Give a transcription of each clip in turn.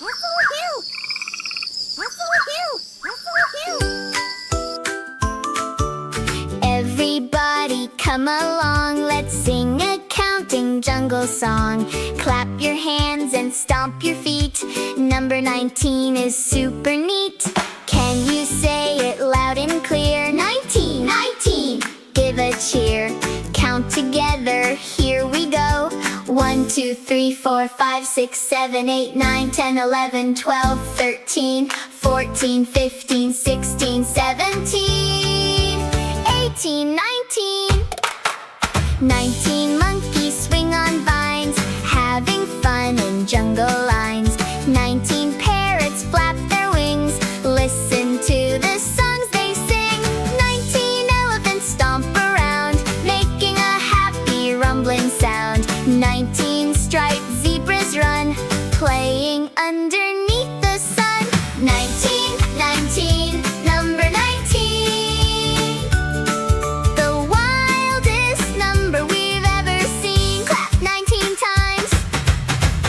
Hassell! Everybody come along, let's sing a counting jungle song. Clap your hands and stomp your feet. Number 19 is super neat. Can you say it loud and clear? 19! 19! Give a cheer. Count together, here we go. 1, 2, 3, 4, 5, 6, 7, 8, 9, 10, 11, 12, 13, 14, 15, 16, 17, 18, 19. 19 monkeys swing on vines, having fun in jungle lines. 19 parrots flap their wings, listen to the songs they sing. 19 elephants stomp around, making a happy rumbling sound. 19 striped zebras run, playing underneath the sun. 19, 19, number 19. The wildest number we've ever seen. Clap 19 times.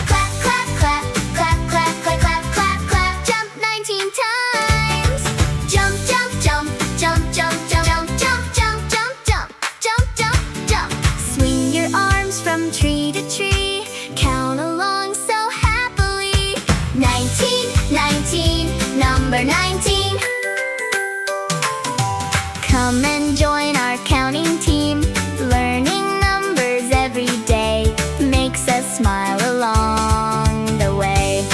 Clap, clap, clap, clap, clap, clap, clap, clap, clap. Jump 19 times. Jump, jump, jump, jump, jump, jump, jump, jump, jump, jump, jump, jump, jump. Swing your arms from tree to tree. Count along so happily. 19, 19, number 19. Come and join our counting team. Learning numbers every day makes us smile along the way.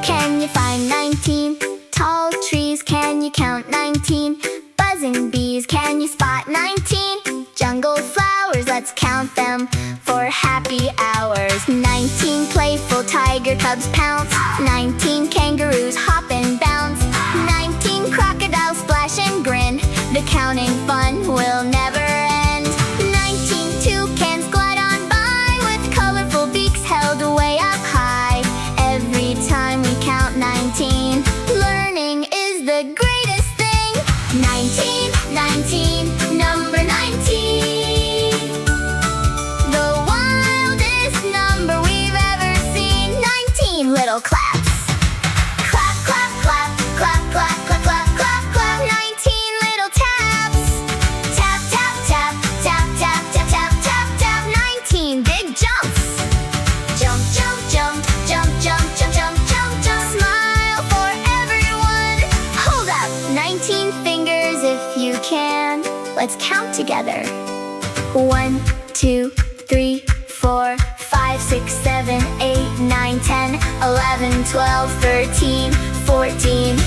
Can you find 19 tall trees? Can you count 19 buzzing bees? Can you spot 19 jungle flowers? Let's count them for happy hours. 19 playful tiger cubs pounce. 19 kangaroos hop and bounce. 19 crocodiles splash and grin. The counting fun will never end. 19 toucans glide on by with colorful beaks held way up high. Every time we count 19, learning is the greatest thing. 19, 19, number 19. The wildest number we've ever seen. 19 little claps. Clap, clap, clap, clap, clap, clap, clap, clap, clap. 19 little taps. Tap, tap, tap, tap, tap, tap, tap, tap, tap. 19 big jumps. Jump, jump, jump, jump, jump, jump, jump, jump, jump. Smile for everyone. Hold up 19 fingers if you can. Let's count together. 1, 2, 3, 4, 5, 6, 7, 8, 9, 10, 11, 12, 13, 14,